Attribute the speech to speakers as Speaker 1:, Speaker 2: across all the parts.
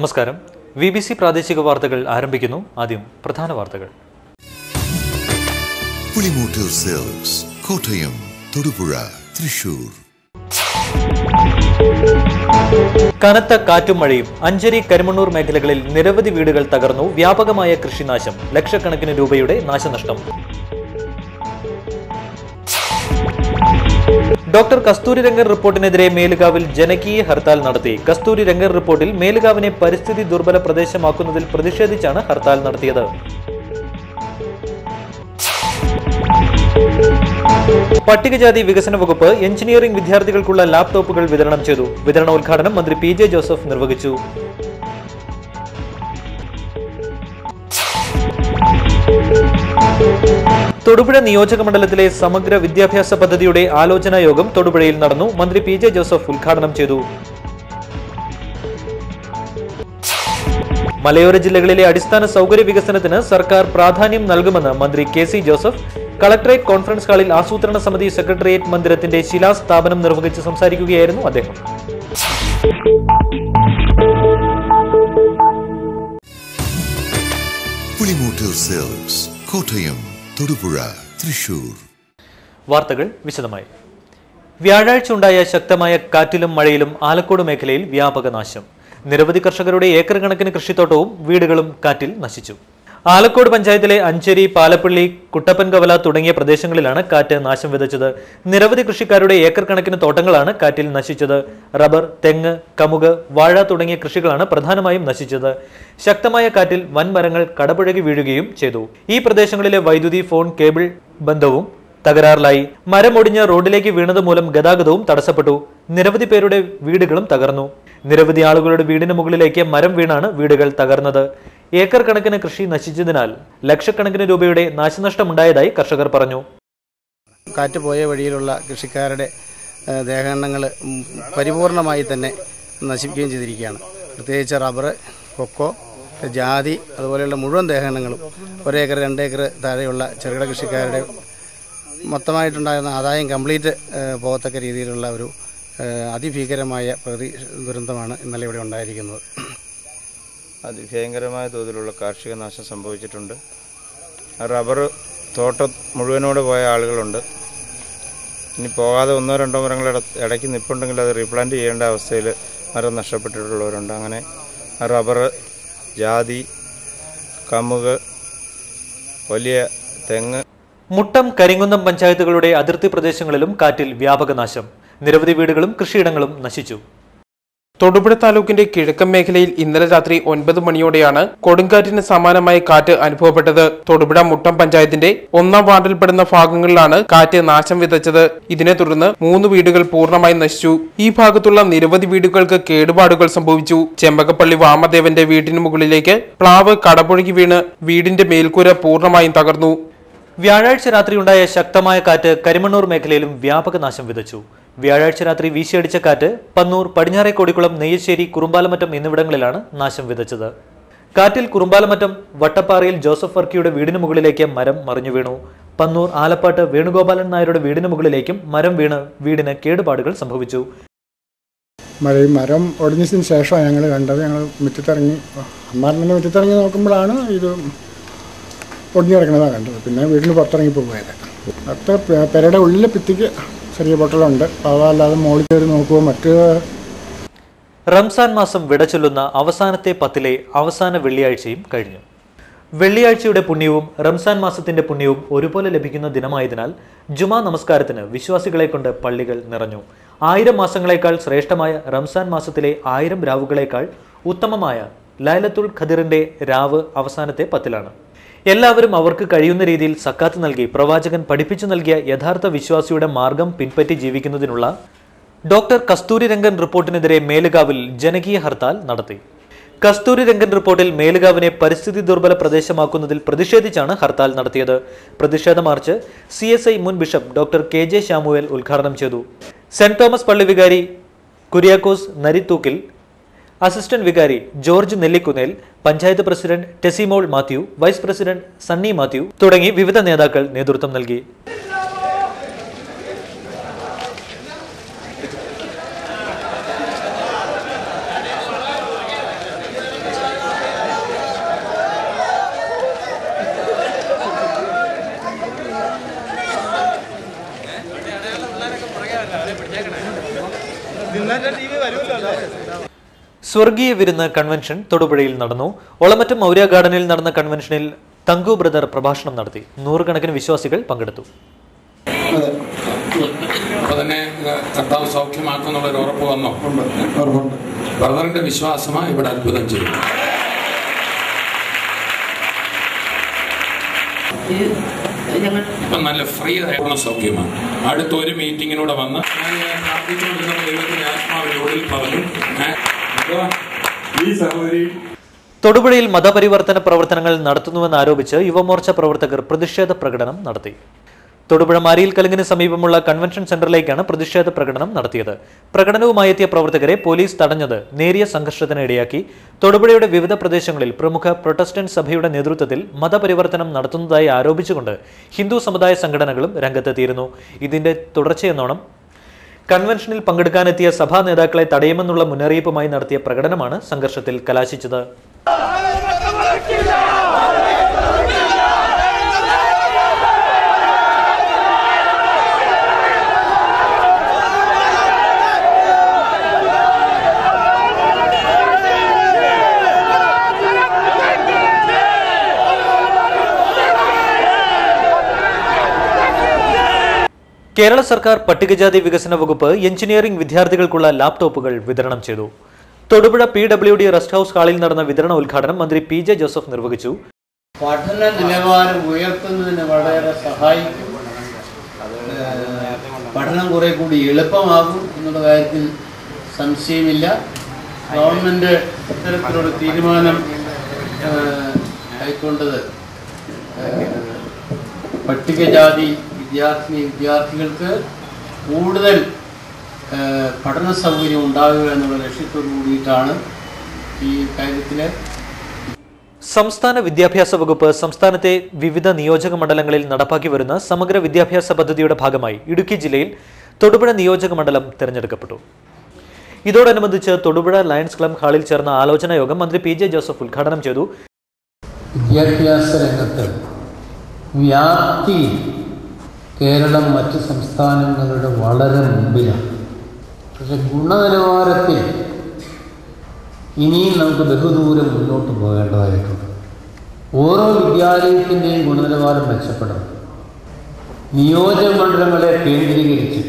Speaker 1: നമസ്കാരം. VBC പ്രാദേശിക വാർത്തകൾ ആരംഭിക്കുന്നു. ആദ്യം പ്രധാന വാർത്തകൾ.
Speaker 2: പുളിമൂട്ടിൽ സെൽസ്, കോട്ടയം, തൊടുപുഴ, തൃശൂർ.
Speaker 1: കനത്ത കാറ്റും മഴയും അഞ്ചരി കരിമണ്ണൂർ മേഖലകളിൽ നിരവധി വീടുകൾ തകർന്നു. വ്യാപകമായ കൃഷിനാശം, ലക്ഷക്കണക്കിന് രൂപയുടെ നാശനഷ്ടം. ഡോക്ടർ കസ്തൂരി രംഗൻ റിപ്പോർട്ടിനെതിരെ മേലുകാവിൽ ജനകീയ ഹർത്താൽ നടത്തി. കസ്തൂരി രംഗൻ റിപ്പോർട്ടിൽ മേലുകാവിനെ പരിസ്ഥിതി ദുർബല പ്രദേശമാക്കുന്നതിൽ പ്രതിഷേധിച്ചാണ് ഹർത്താൽ നടത്തിയത്. പട്ടികജാതി വികസന വകുപ്പ് എഞ്ചിനീയറിംഗ് വിദ്യാർത്ഥികൾക്കുള്ള ലാപ്ടോപ്പുകൾ വിതരണം ചെയ്തു. വിതരണോദ്ഘാടനം മന്ത്രി PJ ജോസഫ് നിർവഹിച്ചു. തൊടുപുഴ നിയോജക മണ്ഡലത്തിലെ സമഗ്ര വിദ്യാഭ്യാസ പദ്ധതിയുടെ ആലോചനാ യോഗം തൊടുപുഴയിൽ നടന്നു. മന്ത്രി PJ ജോസഫ് ഉദ്ഘാടനം ചെയ്തു. മലയോര ജില്ലകളിലെ അടിസ്ഥാന സൗകര്യ വികസനത്തിന് സർക്കാർ പ്രാധാന്യം നൽകുമെന്ന് മന്ത്രി KC ജോസഫ് കളക്ടറേറ്റ് കോൺഫറൻസ് ഹാളിൽ ആസൂത്രണ സമിതി സെക്രട്ടേറിയറ്റ് മന്ദിരത്തിന്റെ ശിലാസ്ഥാപനം നിർവഹിച്ച് സംസാരിക്കുകയായിരുന്നു അദ്ദേഹം.
Speaker 2: പുളിമൂട്ടിൽ സെൽസ്, കോട്ടയം, തൊടുപുഴ, തൃശൂർ.
Speaker 1: വാർത്തകൾ വിശദമായി. വ്യാഴാഴ്ച ഉണ്ടായ ശക്തമായ കാറ്റിലും മഴയിലും ആലക്കോട് മേഖലയിൽ വ്യാപക നാശം. നിരവധി കർഷകരുടെ ഏക്കർ കണക്കിന് കൃഷിത്തോട്ടവും വീടുകളും കാറ്റിൽ നശിച്ചു. ആലക്കോട് പഞ്ചായത്തിലെ അഞ്ചേരി, പാലപ്പള്ളി, കുട്ടപ്പൻകവല തുടങ്ങിയ പ്രദേശങ്ങളിലാണ് കാറ്റ് നാശം വിതച്ചത്. നിരവധി കൃഷിക്കാരുടെ ഏക്കർ കണക്കിന് തോട്ടങ്ങളാണ് കാറ്റിൽ നശിച്ചത്. റബ്ബർ, തെങ്ങ്, കമുക്, വാഴ തുടങ്ങിയ കൃഷികളാണ് പ്രധാനമായും നശിച്ചത്. ശക്തമായ കാറ്റിൽ വൻമരങ്ങൾ കടപുഴകി വീഴുകയും ചെയ്തു. ഈ പ്രദേശങ്ങളിലെ വൈദ്യുതി, ഫോൺ, കേബിൾ ബന്ധവും തകരാറിലായി. മരമൊടിഞ്ഞ റോഡിലേക്ക് വീണത് മൂലം ഗതാഗതവും തടസ്സപ്പെട്ടു. നിരവധി പേരുടെ വീടുകളും തകർന്നു. നിരവധി ആളുകളുടെ വീടിന് മുകളിലേക്ക് മരം വീണാണ് വീടുകൾ തകർന്നത്. ഏക്കർ കണക്കിന് കൃഷി നശിച്ചതിനാൽ ലക്ഷക്കണക്കിന് രൂപയുടെ നാശനഷ്ടമുണ്ടായതായി കർഷകർ പറഞ്ഞു.
Speaker 3: കാറ്റ് പോയ വഴിയിലുള്ള കൃഷിക്കാരുടെ ദേഹങ്ങൾ പരിപൂർണമായി തന്നെ നശിപ്പിക്കുകയും ചെയ്തിരിക്കുകയാണ്. പ്രത്യേകിച്ച് റബ്ബർ, കൊക്കോ, ജാതി അതുപോലെയുള്ള മുഴുവൻ ദേഹങ്ങളും 1 ഏക്കർ 2 ഏക്കർ താഴെയുള്ള ചെറുകിട കൃഷിക്കാരുടെ മൊത്തമായിട്ടുണ്ടായിരുന്ന ആദായം കംപ്ലീറ്റ് പോകത്തക്ക രീതിയിലുള്ള ഒരു അതിഭീകരമായ ദുരന്തമാണ് ഇന്നലെ ഇവിടെ ഉണ്ടായിരിക്കുന്നത്.
Speaker 4: അതിഭയങ്കരമായ തോതിലുള്ള കാർഷിക നാശം സംഭവിച്ചിട്ടുണ്ട്. റബ്ബർ തോട്ടം മുഴുവനോട് പോയ ആളുകളുണ്ട്. ഇനി പോകാതെ 1-2 മരങ്ങൾ ഇടയ്ക്ക് നിൽപ്പുണ്ടെങ്കിൽ അത് റീപ്ലാന്റ് ചെയ്യേണ്ട അവസ്ഥയിൽ മരം നഷ്ടപ്പെട്ടിട്ടുള്ളവരുണ്ട്. അങ്ങനെ റബ്ബർ, ജാതി, കമുക്, വലിയ തെങ്ങ്.
Speaker 1: മുട്ടം, കരിങ്കുന്നം പഞ്ചായത്തുകളുടെ അതിർത്തി പ്രദേശങ്ങളിലും കാറ്റിൽ വ്യാപക നാശം. നിരവധി വീടുകളും കൃഷിയിടങ്ങളും നശിച്ചു.
Speaker 5: തൊടുപുഴ താലൂക്കിന്റെ കിഴക്കൻ മേഖലയിൽ ഇന്നലെ രാത്രി 9 മണിയോടെയാണ് കൊടുങ്കാറ്റിന് സമാനമായ കാറ്റ് അനുഭവപ്പെട്ടത്. തൊടുപുഴ മുട്ടം പഞ്ചായത്തിന്റെ 1-ാം വാർഡിൽപ്പെടുന്ന ഭാഗങ്ങളിലാണ് കാറ്റ് നാശം വിതച്ചത്. ഇതിനെ തുടർന്ന് 3 വീടുകൾ പൂർണ്ണമായും നശിച്ചു. ഈ ഭാഗത്തുള്ള നിരവധി വീടുകൾക്ക് കേടുപാടുകൾ സംഭവിച്ചു. ചെമ്പകപ്പള്ളി വാമദേവന്റെ വീടിന് മുകളിലേക്ക് പ്ലാവ് കടപുഴകി വീണ് വീടിന്റെ മേൽക്കൂര പൂർണ്ണമായും തകർന്നു.
Speaker 1: വ്യാഴാഴ്ച രാത്രിയുണ്ടായ ശക്തമായ കാറ്റ് കരിമണ്ണൂർ മേഖലയിലും വ്യാപക നാശം വിതച്ചു. വ്യാഴാഴ്ച രാത്രി വീശിയടിച്ച കാറ്റ് പന്നൂർ, പടിഞ്ഞാറെ കോടിക്കുളം, നെയ്യശ്ശേരി, കുറുമ്പാലമറ്റം എന്നിവിടങ്ങളിലാണ് നാശം വിതച്ചത്. കാറ്റിൽ കുറുമ്പാലമറ്റം വട്ടപ്പാറയിൽ ജോസഫ് വർക്കിയുടെ വീടിന് മുകളിലേക്ക് മരം മറിഞ്ഞു വീണു. പന്നൂർ ആലപ്പാട്ട് വേണുഗോപാലൻ നായരുടെ വീടിന് മുകളിലേക്കും മരം വീണ് വീടിന് കേടുപാടുകൾ സംഭവിച്ചു.
Speaker 6: മരം ഒടിഞ്ഞതിന് ശേഷമാണ് ഞങ്ങൾ കണ്ടത്. ഞങ്ങൾ മുറ്റത്തിറങ്ങി മുറ്റത്തിറങ്ങി നോക്കുമ്പോഴാണ് ഇത് ഒടിഞ്ഞു കിടക്കുന്നതാണ് കണ്ടത്. പിന്നെ വീടിന് പുറത്തിറങ്ങിപ്പോൾ പോയത്. അത്ര പെരയുടെ ഉള്ളിലെ ഭിത്തിക്ക് ചെറിയ പൊട്ടലുണ്ട്. അതല്ലാതെ മോളിൽ കയറി നോക്കുമ്പോൾ
Speaker 1: റംസാൻ മാസം വിടചൊല്ലുന്ന അവസാനത്തെ 10-ലെ അവസാന വെള്ളിയാഴ്ചയും കഴിഞ്ഞു. വെള്ളിയാഴ്ചയുടെ പുണ്യവും റംസാൻ മാസത്തിന്റെ പുണ്യവും ഒരുപോലെ ലഭിക്കുന്ന ദിനമായതിനാൽ ജുമാ നമസ്കാരത്തിന് വിശ്വാസികളെ കൊണ്ട് പള്ളികൾ നിറഞ്ഞു. 1000 മാസങ്ങളെക്കാൾ ശ്രേഷ്ഠമായ റംസാൻ മാസത്തിലെ 1000 രാവുകളേക്കാൾ ഉത്തമമായ ലൈലത്തുൽ ഖദിറിന്റെ രാവ് അവസാനത്തെ 10-ലാണ്. എല്ലാവരും അവർക്ക് കഴിയുന്ന രീതിയിൽ സക്കാത്ത് നൽകി പ്രവാചകൻ പഠിപ്പിച്ചു നൽകിയ യഥാർത്ഥ വിശ്വാസിയുടെ മാർഗം പിൻപറ്റി ജീവിക്കുന്നതിനുള്ള ഡോക്ടർ കസ്തൂരി രംഗൻ റിപ്പോർട്ടിനെതിരെ മേലുകാവിൽ ജനകീയ ഹർത്താൽ നടത്തി. കസ്തൂരി രംഗൻ റിപ്പോർട്ടിൽ മേലുകാവിനെ പരിസ്ഥിതി ദുർബല പ്രദേശമാക്കുന്നതിൽ പ്രതിഷേധിച്ചാണ് ഹർത്താൽ നടത്തിയത്. പ്രതിഷേധ മാർച്ച് CSI മുൻ ബിഷപ്പ് ഡോക്ടർ KJ ശാമുവേൽ ഉദ്ഘാടനം ചെയ്തു. സെന്റ് തോമസ് പള്ളി വികാരി കുര്യാക്കോസ് നരിത്തൂക്കിൽ, അസിസ്റ്റന്റ് വികാരി George Nellikunnel, panchayat president Tessymol Mathew, vice president Sunny Mathew തുടങ്ങി വിവിധ നേതാക്കൾ നേതൃത്വം നൽകി. സ്വർഗീയ വിരുന്ന് കൺവെൻഷൻ തൊടുപുഴയിൽ നടന്നു. ഒളമറ്റം മൗര്യ ഗാർഡനിൽ നടന്ന കൺവെൻഷനിൽ തങ്കു ബ്രദർ പ്രഭാഷണം നടത്തി. 100 കണക്കിന് വിശ്വാസികൾ പങ്കെടുത്തു.
Speaker 7: കർത്താവ് സൗഖ്യമാക്കുന്നുള്ളൊരു ഉറപ്പ് വന്നോ? ബ്രദറിന്റെ വിശ്വാസമാണ് ഇവിടെ അത്ഭുതം ചെയ്യും. ഇപ്പം നല്ല ഫ്രീ ആയിട്ടുള്ള സൗഖ്യമാണ്. അടുത്തൊരു മീറ്റിങ്ങിലൂടെ വന്ന് ദൈവത്തിന്റെ ആത്മാവിനോട് പറഞ്ഞു ഈ സഹോദരി
Speaker 1: തൊടുപുഴയിൽ മതപരിവർത്തന പ്രവർത്തനങ്ങൾ നടത്തുന്നുവെന്ന് ആരോപിച്ച് യുവമോർച്ച പ്രവർത്തകർ പ്രതിഷേധ പ്രകടനം നടത്തി. തൊടുപുഴ മാരിയിൽ കലുങ്കിന് സമീപമുള്ള കൺവെൻഷൻ സെന്ററിലേക്കാണ് പ്രതിഷേധ പ്രകടനം നടത്തിയത്. പ്രകടനവുമായി എത്തിയ പ്രവർത്തകരെ പോലീസ് തടഞ്ഞത് നേരിയ സംഘർഷത്തിന് ഇടയാക്കി. തൊടുപുഴയുടെ വിവിധ പ്രദേശങ്ങളിൽ പ്രമുഖ പ്രൊട്ടസ്റ്റന്റ് സഭയുടെ നേതൃത്വത്തിൽ മതപരിവർത്തനം നടത്തുന്നതായി ആരോപിച്ചുകൊണ്ട് ഹിന്ദു സമുദായ സംഘടനകളും രംഗത്തെത്തിയിരുന്നു. ഇതിന്റെ തുടർച്ചയെന്നോണം കൺവെൻഷനിൽ പങ്കെടുക്കാനെത്തിയ സഭാ നേതാക്കളെ തടയുമെന്നുള്ള മുന്നറിയിപ്പുമായി നടത്തിയ പ്രകടനമാണ് സംഘർഷത്തിൽ കലാശിച്ചത്. കേരള സർക്കാർ പട്ടികജാതി വികസന വകുപ്പ് എഞ്ചിനീയറിംഗ് വിദ്യാർത്ഥികൾക്കുള്ള ലാപ്ടോപ്പുകൾ വിതരണം ചെയ്തു. തൊടുപുഴ PWD റെസ്റ്റ് ഹൌസ് ഹാളിൽ നടന്ന വിതരണ ഉദ്ഘാടനം മന്ത്രി PJ ജോസഫ് നിർവഹിച്ചു.
Speaker 3: പഠന നിലവാരം ഉയർത്തുന്നതിന് വളരെ സഹായിക്കും. പഠനം കുറെ കൂടി എളുപ്പമാകും എന്നുള്ള കാര്യത്തിൽ സംശയമില്ല. ഗവൺമെന്റ് ഇത്തരത്തിലൊരു തീരുമാനം കൈക്കൊണ്ടത് പട്ടികജാതി വിദ്യാർത്ഥികൾക്ക് കൂടുതൽ പഠന സൗകര്യം ഉണ്ടാകുക എന്നുള്ള ലക്ഷ്യത്തോടു കൂടിയിട്ടാണ് ഈ കാര്യത്തിൽ.
Speaker 1: സംസ്ഥാന വിദ്യാഭ്യാസ വകുപ്പ് സംസ്ഥാനത്തെ വിവിധ നിയോജക മണ്ഡലങ്ങളിൽ നടപ്പാക്കി വരുന്ന സമഗ്ര വിദ്യാഭ്യാസ പദ്ധതിയുടെ ഭാഗമായി ഇടുക്കി ജില്ലയിൽ തൊടുപുഴ നിയോജക മണ്ഡലം തെരഞ്ഞെടുക്കപ്പെട്ടു. ഇതോടനുബന്ധിച്ച് തൊടുപുഴ ലയൺസ് ക്ലബ് ഹാളിൽ ചേർന്ന ആലോചനാ യോഗം മന്ത്രി PJ ജോസഫ് ഉദ്ഘാടനം ചെയ്തു.
Speaker 8: വിദ്യാഭ്യാസ രംഗത്ത് വ്യാപ്തി കേരളം മറ്റ് സംസ്ഥാനങ്ങളുടെ വളരെ മുമ്പിലാണ്. പക്ഷെ ഗുണനിലവാരത്തിൽ ഇനിയും നമുക്ക് ബഹുദൂരം മുന്നോട്ട് പോകേണ്ടതായിട്ടുണ്ട്. ഓരോ വിദ്യാലയത്തിൻ്റെയും ഗുണനിലവാരം മെച്ചപ്പെടണം. നിയോജക മണ്ഡലങ്ങളെ കേന്ദ്രീകരിച്ച്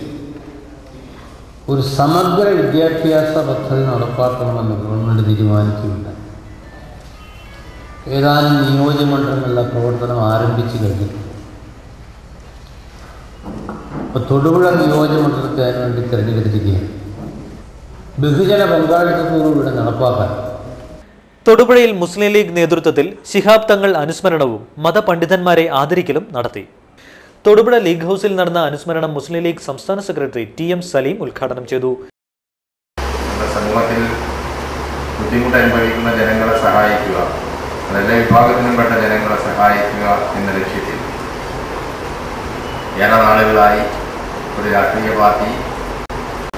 Speaker 8: ഒരു സമഗ്ര വിദ്യാഭ്യാസ പദ്ധതി നടപ്പാക്കണമെന്ന് ഗവൺമെൻറ് തീരുമാനിക്കുകയുണ്ട്. ഏതാനും നിയോജക മണ്ഡലങ്ങളിലെ പ്രവർത്തനം ആരംഭിച്ചു കഴിഞ്ഞിട്ടുണ്ട്. ഇപ്പോൾ തൊടുപുഴ നിയോജക മണ്ഡലത്തെ അതിനുവേണ്ടി തിരഞ്ഞെടുത്തിരിക്കുകയാണ്. ബഹുജന പങ്കാളിത്തത്തോടുകൂടി നടപ്പാക്കാൻ
Speaker 1: തൊടുപുഴയിൽ മുസ്ലിം ലീഗ് നേതൃത്വത്തിൽ ശിഹാബ് തങ്ങൾ അനുസ്മരണവും മതപണ്ഡിതന്മാരെ ആദരിക്കലും നടത്തി. തൊടുപുഴ ലീഗ് ഹൌസിൽ നടന്ന അനുസ്മരണം മുസ്ലിം ലീഗ് സംസ്ഥാന സെക്രട്ടറി TM സലീം ഉദ്ഘാടനം ചെയ്തു.
Speaker 9: സമൂഹത്തിൽ ബുദ്ധിമുട്ട് അനുഭവിക്കുന്ന ജനങ്ങളെ സഹായിക്കുക, എല്ലാ വിഭാഗത്തിലും പെട്ട ജനങ്ങളെ സഹായിക്കുക എന്ന ലക്ഷ്യത്തിൽ ഏറെ നാളുകളായി ഒരു രാഷ്ട്രീയ പാർട്ടി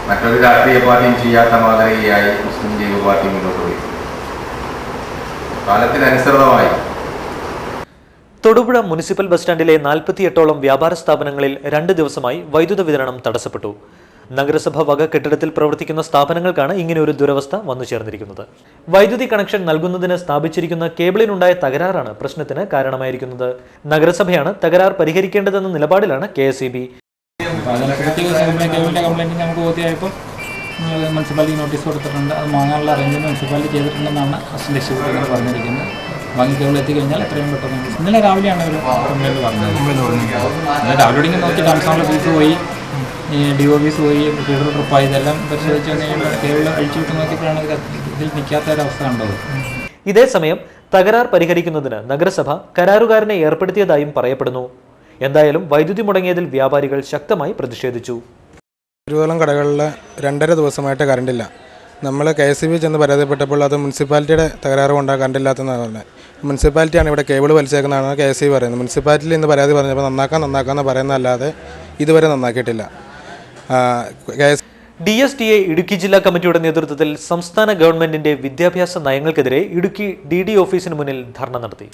Speaker 9: മറ്റൊരു രാഷ്ട്രീയ പാർട്ടിയും ചെയ്യാത്ത മാതൃകയായി മുസ്ലിം ലീഗ് പാർട്ടി മുന്നോട്ട് പോയി. കാലത്തിനനുസൃതമായി
Speaker 1: തൊടുപുഴ മുനിസിപ്പൽ ബസ് സ്റ്റാൻഡിലെ 48ഓളം വ്യാപാര സ്ഥാപനങ്ങളിൽ 2 ദിവസമായി വൈദ്യുത വിതരണം തടസ്സപ്പെട്ടു. നഗരസഭ വക കെട്ടിടത്തിൽ പ്രവർത്തിക്കുന്ന സ്ഥാപനങ്ങൾക്കാണ് ഇങ്ങനെ ഒരു ദുരവസ്ഥ വന്നു ചേർന്നിരിക്കുന്നത്. വൈദ്യുതി കണക്ഷൻ നൽകുന്നതിന് സ്ഥാപിച്ചിരിക്കുന്ന കേബിളിനുണ്ടായ തകരാറാണ് പ്രശ്നത്തിന് കാരണമായിരിക്കുന്നത്. നഗരസഭയാണ് തകരാർ പരിഹരിക്കേണ്ടതെന്ന നിലപാടിലാണ് KSEB.
Speaker 10: കേബിളിൻ്റെ കംപ്ലൈൻറ്റ് നമുക്ക് ബോധ്യമായപ്പോൾ മുനിസിപ്പാലിറ്റി നോട്ടീസ് കൊടുത്തിട്ടുണ്ട്. അത് വാങ്ങാനുള്ള അറേഞ്ച്മെൻറ്റ് മുനിസിപ്പാലിറ്റി ചെയ്തിട്ടുണ്ടെന്നാണ് അസിസ്റ്റന്റ് എക്സിക്യൂട്ടീവ് പറഞ്ഞിരിക്കുന്നത്. വാങ്ങി കേബിൾ എത്തിക്കഴിഞ്ഞാൽ എത്രയും പെട്ടെന്ന് ഇന്നലെ രാവിലെയാണ് ഒരു കംപ്ലൈൻറ്റ് പറഞ്ഞത്. ഇന്നലെ രാവിലെ ഇങ്ങനെ നോക്കി ട്രാൻസ്ഫോമർ ഓഫീസ് പോയി, DOBs പോയി, ഫീഡർ ട്രിപ്പായി, ഇതെല്ലാം പരിശോധിച്ച് കഴിഞ്ഞാൽ കേബിൾ അഴിച്ചു വിട്ട് നോക്കിയപ്പോഴാണ് ഇതിൽ നിൽക്കാത്ത ഒരവസ്ഥ കണ്ടത്.
Speaker 1: ഇതേസമയം തകരാർ പരിഹരിക്കുന്നതിന് നഗരസഭ കരാറുകാരനെ ഏർപ്പെടുത്തിയതായും പറയപ്പെടുന്നു. എന്തായാലും വൈദ്യുതി മുടങ്ങിയതിൽ വ്യാപാരികൾ ശക്തമായി പ്രതിഷേധിച്ചു.
Speaker 11: ഇരുപതോളം കടകളിൽ 2.5 ദിവസമായിട്ട് കറണ്ടില്ല. നമ്മൾ KSEB ചെന്ന് പരാതിപ്പെട്ടപ്പോൾ അത് മുനിസിപ്പാലിറ്റിയുടെ തകരാറ് കൊണ്ടാണ് കറണ്ടില്ലാത്തതെന്നാണ് പറഞ്ഞത്. മുനിസിപ്പാലിറ്റിയാണ് ഇവിടെ കേബിൾ വലിച്ചേക്കുന്നതാണ് KSEB പറയുന്നത്. മുനിസിപ്പാലിറ്റിയിൽ ഇന്ന് പരാതി പറഞ്ഞപ്പോൾ നന്നാക്കാമെന്ന് പറയുന്നതല്ലാതെ ഇതുവരെ നന്നാക്കിയിട്ടില്ല.
Speaker 1: DSTA ഇടുക്കി ജില്ലാ കമ്മിറ്റിയുടെ നേതൃത്വത്തിൽ സംസ്ഥാന ഗവൺമെന്റിന്റെ വിദ്യാഭ്യാസ നയങ്ങൾക്കെതിരെ ഇടുക്കി DD ഓഫീസിന് മുന്നിൽ ധർണ നടത്തി.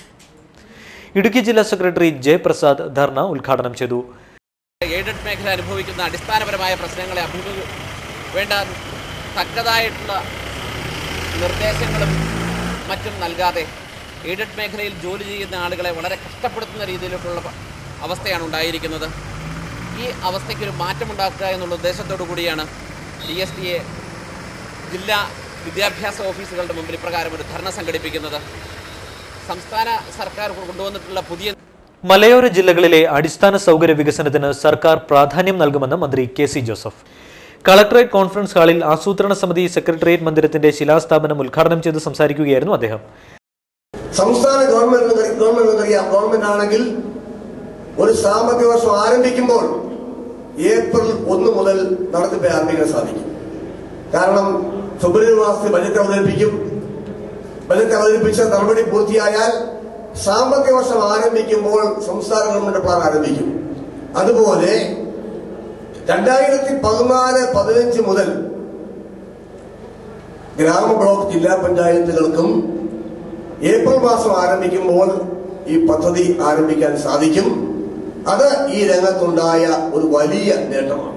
Speaker 1: ഇടുക്കി ജില്ലാ സെക്രട്ടറി J പ്രസാദ് ധർണ ഉദ്ഘാടനം ചെയ്തു.
Speaker 12: എയ്ഡഡ് മേഖല അനുഭവിക്കുന്ന അടിസ്ഥാനപരമായ പ്രശ്നങ്ങളെ വേണ്ട തക്കതായിട്ടുള്ള നിർദ്ദേശങ്ങളും മറ്റും നൽകാതെ എയ്ഡഡ് മേഖലയിൽ ജോലി ചെയ്യുന്ന ആളുകളെ വളരെ കഷ്ടപ്പെടുത്തുന്ന രീതിയിലുള്ള അവസ്ഥയാണ് ഉണ്ടായിരിക്കുന്നത്. ഈ അവസ്ഥയ്ക്കൊരു മാറ്റമുണ്ടാക്കുക എന്നുള്ള ഉദ്ദേശത്തോടു കൂടിയാണ് DSTA ജില്ലാ വിദ്യാഭ്യാസ ഓഫീസുകളുടെ മുമ്പിൽ ഇപ്രകാരം ഒരു ധർണ സംഘടിപ്പിക്കുന്നത്. സംസ്ഥാന സർക്കാർ കൊണ്ടുവന്നിട്ടുള്ള പുതിയ
Speaker 1: മലയോര ജില്ലകളിലെ അടിസ്ഥാന സൗകര്യ വികസനത്തിന് സർക്കാർ പ്രാധാന്യം നൽകുമെന്ന് മന്ത്രി KC ജോസഫ്. കളക്ടറേറ്റ് കോൺഫറൻസ് ഹാളിൽ ആസൂത്രണ സമിതി സെക്രട്ടേറിയറ്റ് മന്ദിരത്തിന്റെ ശിലാസ്ഥാപനം ഉദ്ഘാടനം ചെയ്ത് സംസാരിക്കുകയായിരുന്നു അദ്ദേഹം.
Speaker 13: സംസ്ഥാന ഗവൺമെന്റ് ആണെങ്കിൽ ഒരു സാമ്പത്തിക വർഷം ആരംഭിക്കുമ്പോൾ ഏപ്രിൽ 1 മുതൽ നടത്തിപ്പ് ആരംഭിക്കാൻ സാധിക്കും. കാരണം ഫെബ്രുവരി മാസത്തിൽ ബജറ്റ് അവതരിപ്പിക്കും. ബജറ്റ് അവതരിപ്പിച്ച നടപടി പൂർത്തിയായാൽ സാമ്പത്തിക വർഷം ആരംഭിക്കുമ്പോൾ സംസ്ഥാന ഗവൺമെന്റ് പ്ലാൻ ആരംഭിക്കും. അതുപോലെ 2014-15 മുതൽ ഗ്രാമ ബ്ലോക്ക് ജില്ലാ പഞ്ചായത്തുകൾക്കും ഏപ്രിൽ മാസം ആരംഭിക്കുമ്പോൾ ഈ പദ്ധതി ആരംഭിക്കാൻ സാധിക്കും. അത് ഈ രംഗത്തുണ്ടായ ഒരു വലിയ നേട്ടമാണ്.